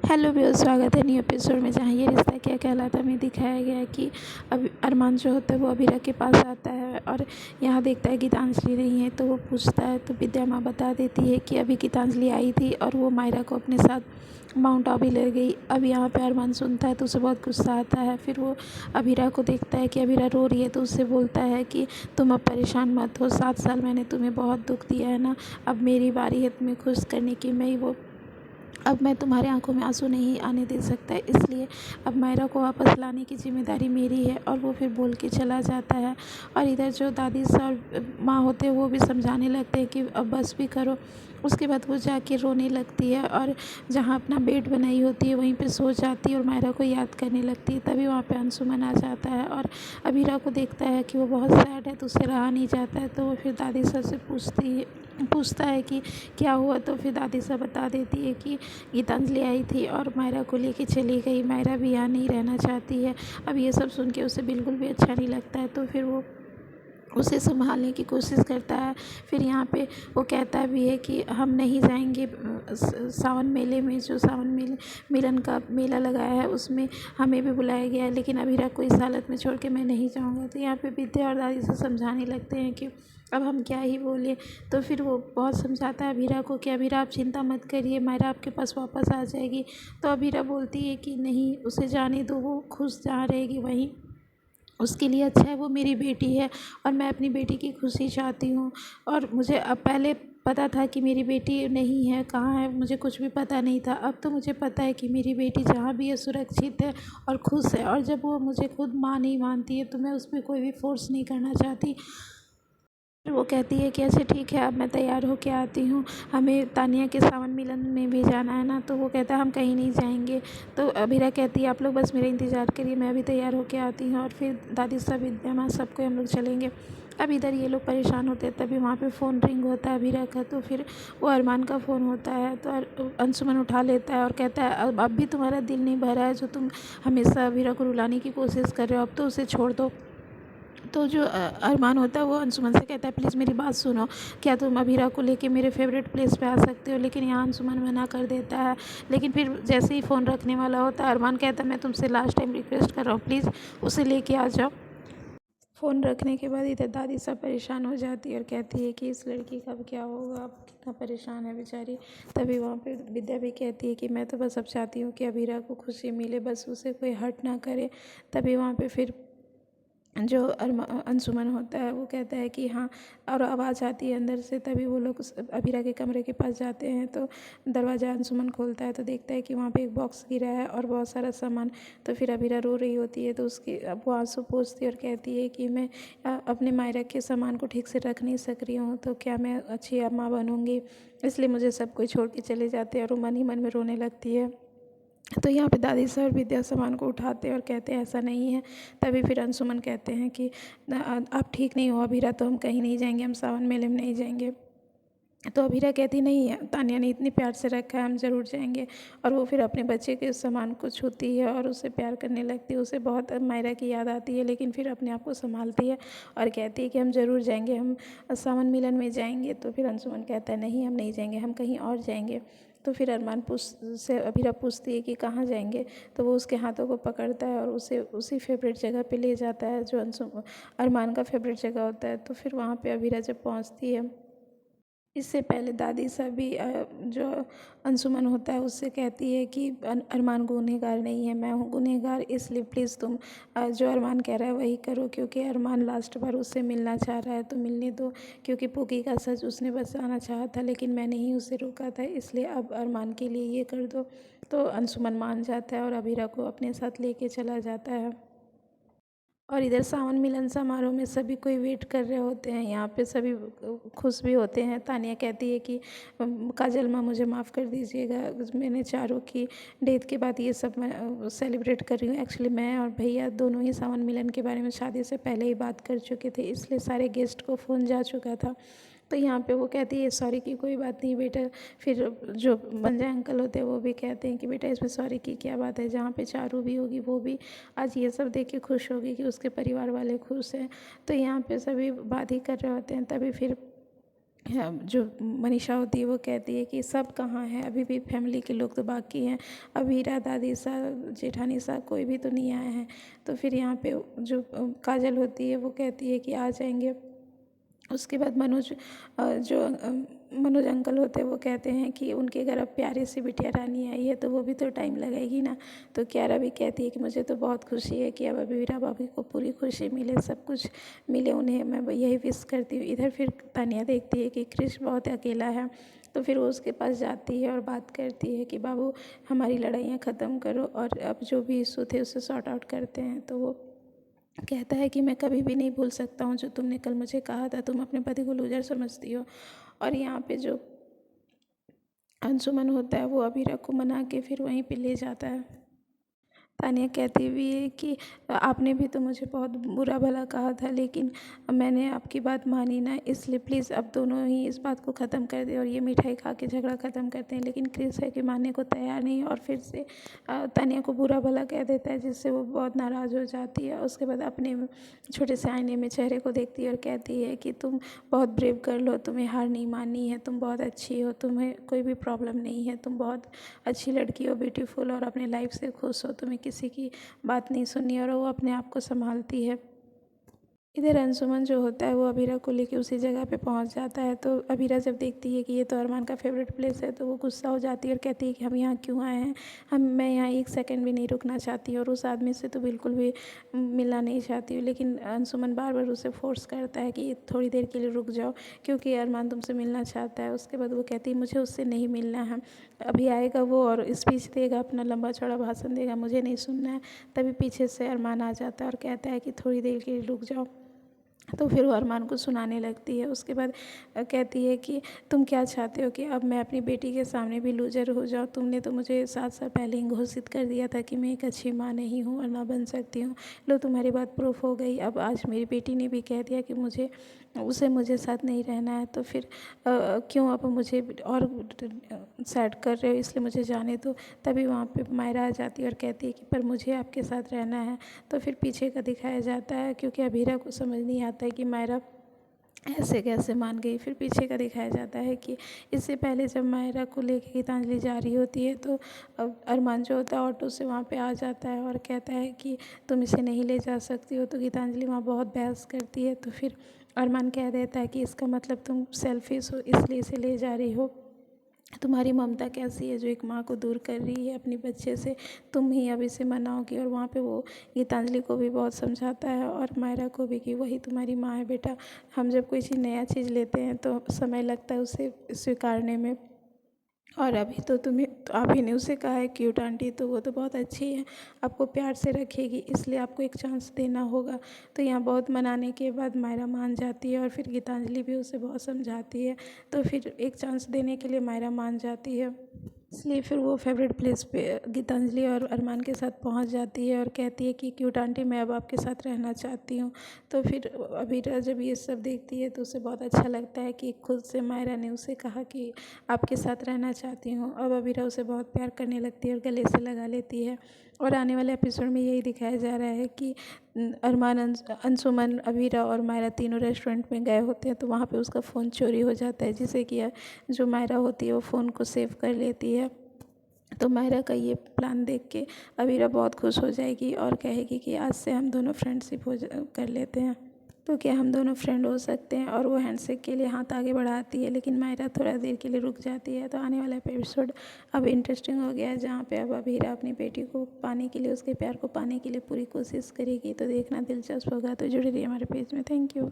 Hello viewers, स्वागत है new episode में, जहाँ ये रिश्ता क्या कहलाता में दिखाया गया है कि अब अरमान जो होता है वो अभीरा के पास आता है और यहाँ देखता है गीतांजलि नहीं है, तो वो पूछता है तो विद्या माँ बता देती है कि अभी गीतांजलि आई थी और वो मायरा को अपने साथ माउंट आबू ले गई। अब यहाँ पे अरमान सुनता है तो उसे बहुत गुस्सा आता है। फिर वो अभीरा को देखता है कि अभीरा रो रही है तो उससे बोलता है कि तुम अब परेशान मत हो, 7 साल मैंने तुम्हें बहुत दुख दिया है ना, अब मेरी बारी है तुम्हें खुश करने की। अब मैं तुम्हारे आंखों में आंसू नहीं आने दे सकता, इसलिए अब मायरा को वापस लाने की ज़िम्मेदारी मेरी है। और वो फिर बोल के चला जाता है। और इधर जो दादी और माँ होते हैं वो भी समझाने लगते हैं कि अब बस भी करो। उसके बाद वो जाके रोने लगती है और जहाँ अपना बेड बनाई होती है वहीं पे सो जाती है और मायरा को याद करने लगती है। तभी वहाँ पे अंशुमन आ जाता है और अभीरा को देखता है कि वो बहुत सैड है तो उससे रहा नहीं जाता है। तो वो फिर दादी सर से पूछता है कि क्या हुआ। तो फिर दादी साहब बता देती है कि गीतांजलि आई थी और मायरा को लेके चली गई, मायरा भी यहाँ नहीं रहना चाहती है। अब ये सब सुन के उसे बिल्कुल भी अच्छा नहीं लगता है, तो फिर वो उसे संभालने की कोशिश करता है। फिर यहाँ पे वो कहता भी है कि हम नहीं जाएंगे सावन मेले में, जो सावन मिलन का मेला लगाया है उसमें हमें भी बुलाया गया है, लेकिन अभीरा को इस हालत में छोड़ के मैं नहीं जाऊँगा। तो यहाँ पे विद्या और दादी से समझाने लगते हैं कि अब हम क्या ही बोले। तो फिर वो बहुत समझाता है अभीरा को कि अभीरा आप चिंता मत करिए, मायरा आपके पास वापस आ जाएगी। तो अभीरा बोलती है कि नहीं, उसे जाने दो, वो खुश जहाँ रहेगी वहीं उसके लिए अच्छा है, वो मेरी बेटी है और मैं अपनी बेटी की खुशी चाहती हूँ। और मुझे अब पहले पता था कि मेरी बेटी नहीं है, कहाँ है, मुझे कुछ भी पता नहीं था। अब तो मुझे पता है कि मेरी बेटी जहाँ भी है सुरक्षित है और खुश है। और जब वो मुझे खुद माँ नहीं मानती है तो मैं उस पर कोई भी फोर्स नहीं करना चाहती। फिर वो कहती है कि अच्छा ठीक है, अब मैं तैयार होके आती हूँ, हमें तानिया के सावन मिलन में भी जाना है ना। तो वो कहता है हम कहीं नहीं जाएंगे। तो अभीरा कहती है आप लोग बस मेरा इंतज़ार करिए, मैं अभी तैयार होके आती हूँ। और फिर दादी साहब, विद्या माँ, सबको हम लोग चलेंगे। अब इधर ये लोग परेशान होते हैं, तभी वहाँ पे फ़ोन रिंग होता है अभीरा का। तो फिर वो अरमान का फ़ोन होता है तो अंशुमन उठा लेता है और कहता है अब भी तुम्हारा दिल नहीं भरा है, जो तुम हमेशा अभीरा को रुलाने की कोशिश कर रहे हो, अब तो उसे छोड़ दो। तो जो अरमान होता है वो अंशुमन से कहता है प्लीज़ मेरी बात सुनो, क्या तुम अभीरा को लेके मेरे फेवरेट प्लेस पे आ सकते हो। लेकिन यहाँ अंशुमन मना कर देता है। लेकिन फिर जैसे ही फ़ोन रखने वाला होता है अरमान कहता है मैं तुमसे लास्ट टाइम रिक्वेस्ट कर रहा हूँ, प्लीज़ उसे लेके आ जाओ। फ़ोन रखने के बाद इधर दादी सब परेशान हो जाती है और कहती है कि इस लड़की का अब क्या होगा, अब कितना परेशान है बेचारी। तभी वहाँ पे विद्या भी कहती है कि मैं तो बस अब चाहती हूँ कि अभीरा को खुशी मिले, बस उसे कोई हर्ट ना करे। तभी वहाँ पे फिर जो अंशुमन होता है वो कहता है कि हाँ, और आवाज़ आती है अंदर से। तभी वो लोग अभीरा के कमरे के पास जाते हैं तो दरवाज़ा अंशुमन खोलता है तो देखता है कि वहाँ पे एक बॉक्स गिरा है और बहुत सारा सामान। तो फिर अभीरा रो रही होती है तो उसकी अब वो आंसू पोंछती है और कहती है कि मैं अपने मायरा के सामान को ठीक से रख नहीं सक रही हूँ, तो क्या मैं अच्छी माँ बनूँगी, इसलिए मुझे सब कोई छोड़ के चले जाते हैं। और वो मन ही मन में रोने लगती है। तो यहाँ पे दादी सर विद्या सामान को उठाते हैं और कहते हैं ऐसा नहीं है। तभी फिर अंशुमन कहते हैं कि आप ठीक नहीं हो अभीरा, तो हम कहीं नहीं जाएंगे, हम सावन मेले में नहीं जाएंगे। तो अभीरा कहती नहीं है, तानिया ने इतनी प्यार से रखा है, हम ज़रूर जाएंगे। और वो फिर अपने बच्चे के सामान को छूती है और उससे प्यार करने लगती है। उसे बहुत मायरा की याद आती है, लेकिन फिर अपने आप को संभालती है और कहती है कि हम ज़रूर जाएंगे, हम सावन मिलन में जाएंगे। तो फिर अंशुमन कहता है नहीं, हम नहीं जाएंगे, हम कहीं और जाएंगे। तो फिर अरमान से अभीरा पूछती है कि कहाँ जाएंगे। तो वो उसके हाथों को पकड़ता है और उसे उसी फेवरेट जगह पे ले जाता है जो अरमान का फेवरेट जगह होता है। तो फिर वहाँ पे अभीरा जब पहुँचती है, इससे पहले दादी सभी जो अंशुमन होता है उससे कहती है कि अरमान गुनहगार नहीं है, मैं हूँ गुनहगार, इसलिए प्लीज़ तुम जो अरमान कह रहा है वही करो, क्योंकि अरमान लास्ट बार उससे मिलना चाह रहा है तो मिलने दो। क्योंकि पुकी का सच उसने बताना चाहा था लेकिन मैंने ही उसे रोका था, इसलिए अब अरमान के लिए ये कर दो। तो अंशुमन मान जाता है और अभीरा को अपने साथ लेके चला जाता है। और इधर सावन मिलन समारोह में सभी कोई वेट कर रहे होते हैं, यहाँ पे सभी खुश भी होते हैं। तानिया कहती है कि काजल माँ मुझे माफ़ कर दीजिएगा, मैंने चारों की डेथ के बाद ये सब मैं सेलिब्रेट कर रही हूँ। एक्चुअली मैं और भैया दोनों ही सावन मिलन के बारे में शादी से पहले ही बात कर चुके थे, इसलिए सारे गेस्ट को फ़ोन जा चुका था। तो यहाँ पे वो कहती है सॉरी की कोई बात नहीं बेटा। फिर जो बंजा अंकल होते हैं वो भी कहते हैं कि बेटा इसमें सॉरी की क्या बात है, जहाँ पे चारू भी होगी वो भी आज ये सब देख के खुश होगी कि उसके परिवार वाले खुश हैं। तो यहाँ पे सभी बात ही कर रहे होते हैं। तभी फिर हाँ, जो मनीषा होती है वो कहती है कि सब कहाँ हैं, अभी भी फैमिली के लोग तो बाकी हैं, अभी हीरा दादी साहब जेठानी साहब कोई भी तो नहीं आए हैं। तो फिर यहाँ पे जो काजल होती है वो कहती है कि आ जाएंगे। उसके बाद मनोज अंकल होते हैं वो कहते हैं कि उनके घर अब प्यारी सी बिटिया रानी आई है तो वो भी तो टाइम लगेगी ना। तो क्यारा भी कहती है कि मुझे तो बहुत खुशी है कि अब अबीरा भाभी को पूरी खुशी मिले, सब कुछ मिले उन्हें, मैं यही विश करती हूँ। इधर फिर तानिया देखती है कि क्रिश बहुत अकेला है, तो फिर वो उसके पास जाती है और बात करती है कि बाबू हमारी लड़ाइयाँ ख़त्म करो और अब जो भी इशू थे उसे सॉर्ट आउट करते हैं। तो वो कहता है कि मैं कभी भी नहीं भूल सकता हूँ जो तुमने कल मुझे कहा था, तुम अपने पति को लूजर समझती हो। और यहाँ पे जो अंशुमन होता है वो अबीरा को मना के फिर वहीं पे ले जाता है। तानिया कहती हुई है कि आपने भी तो मुझे बहुत बुरा भला कहा था, लेकिन मैंने आपकी बात मानी ना, इसलिए प्लीज़ अब दोनों ही इस बात को ख़त्म कर दें और ये मिठाई खा के झगड़ा ख़त्म करते हैं। लेकिन क्रिस है कि मानने को तैयार नहीं और फिर से तानिया को बुरा भला कह देता है, जिससे वो बहुत नाराज़ हो जाती है। उसके बाद अपने छोटे से आईने में चेहरे को देखती है और कहती है कि तुम बहुत ब्रेव गर्ल हो, तुम्हें हार नहीं माननी है, तुम बहुत अच्छी हो, तुम्हें कोई भी प्रॉब्लम नहीं है, तुम बहुत अच्छी लड़की हो, ब्यूटीफुल, और अपने लाइफ से खुश हो, तुम्हें किसी की बात नहीं सुननी और वो अपने आप को संभालती है। इधर अंशुमन जो होता है वो अबीरा को लेके उसी जगह पे पहुंच जाता है। तो अबीरा जब देखती है कि ये तो अरमान का फेवरेट प्लेस है तो वो गुस्सा हो जाती है और कहती है कि हम यहाँ क्यों आए हैं, मैं यहाँ एक सेकंड भी नहीं रुकना चाहती और उस आदमी से तो बिल्कुल भी मिलना नहीं चाहती हूँ। लेकिन अंशुमन बार बार उसे फोर्स करता है कि थोड़ी देर के लिए रुक जाओ क्योंकि अरमान तुमसे मिलना चाहता है। उसके बाद वो कहती है मुझे उससे नहीं मिलना है, अभी आएगा वो और स्पीच देगा, अपना लंबा चौड़ा भाषण देगा, मुझे नहीं सुनना है। तभी पीछे से अरमान आ जाता है और कहता है कि थोड़ी देर के लिए रुक जाओ। तो फिर वो अरमान को सुनाने लगती है। उसके बाद कहती है कि तुम क्या चाहते हो कि अब मैं अपनी बेटी के सामने भी लूजर हो जाऊँ, तुमने तो मुझे 7 साल पहले ही घोषित कर दिया था कि मैं एक अच्छी माँ नहीं हूँ और ना बन सकती हूँ, लो तुम्हारी बात प्रूफ हो गई। अब आज मेरी बेटी ने भी कह दिया कि मुझे साथ नहीं रहना है, तो फिर क्यों अब मुझे और सैड कर रहे हो, इसलिए मुझे जाने दो। तभी वहाँ पे मायरा आ जाती है और कहती है कि पर मुझे आपके साथ रहना है। तो फिर पीछे का दिखाया जाता है क्योंकि अबीरा को समझ नहीं आता है कि मायरा ऐसे कैसे मान गई। फिर पीछे का दिखाया जाता है कि इससे पहले जब मायरा को लेके गीतांजलि जा रही होती है तो अरमान जो होता है ऑटो से वहाँ पे आ जाता है और कहता है कि तुम इसे नहीं ले जा सकती हो। तो गीतांजलि वहाँ बहुत बहस करती है। तो फिर अरमान कह देता है कि इसका मतलब तुम सेल्फिश हो इसलिए इसे ले जा रही हो, तुम्हारी ममता कैसी है जो एक माँ को दूर कर रही है अपने बच्चे से, तुम ही अब इसे मनाओगी। और वहाँ पे वो गीतांजलि को भी बहुत समझाता है और मायरा को भी कि वही तुम्हारी माँ है बेटा, हम जब कोई चीज़ नया चीज़ लेते हैं तो समय लगता है उसे स्वीकारने में, और अभी तो आप ही ने उसे कहा है क्यूट आंटी, तो वो तो बहुत अच्छी है, आपको प्यार से रखेगी, इसलिए आपको एक चांस देना होगा। तो यहाँ बहुत मनाने के बाद मायरा मान जाती है और फिर गीतांजलि भी उसे बहुत समझाती है, तो फिर एक चांस देने के लिए मायरा मान जाती है। इसलिए फिर वो फेवरेट प्लेस पे गीतांजलि और अरमान के साथ पहुंच जाती है और कहती है कि क्यूट आंटी मैं अब आपके साथ रहना चाहती हूँ। तो फिर अबीरा जब ये सब देखती है तो उसे बहुत अच्छा लगता है कि खुद से मायरा ने उसे कहा कि आपके साथ रहना चाहती हूँ। अब अबीरा उसे बहुत प्यार करने लगती है और गले से लगा लेती है। और आने वाले एपिसोड में यही दिखाया जा रहा है कि अरमान अंशुमन अबीरा और मायरा तीनों रेस्टोरेंट में गए होते हैं, तो वहाँ पे उसका फ़ोन चोरी हो जाता है, जिससे कि जो मायरा होती है वो फ़ोन को सेव कर लेती है। तो मायरा का ये प्लान देख के अबीरा बहुत खुश हो जाएगी और कहेगी कि आज से हम दोनों फ्रेंडशिप कर लेते हैं, तो क्या हम दोनों फ्रेंड हो सकते हैं। और वो हैंडशेक के लिए हाथ आगे बढ़ाती है, लेकिन मायरा थोड़ा देर के लिए रुक जाती है। तो आने वाला एपिसोड अब इंटरेस्टिंग हो गया है, जहाँ पे अब अबीरा अपनी बेटी को पाने के लिए, उसके प्यार को पाने के लिए पूरी कोशिश करेगी। तो देखना दिलचस्प होगा, तो जुड़े रहिए हमारे पेज में। Thank you.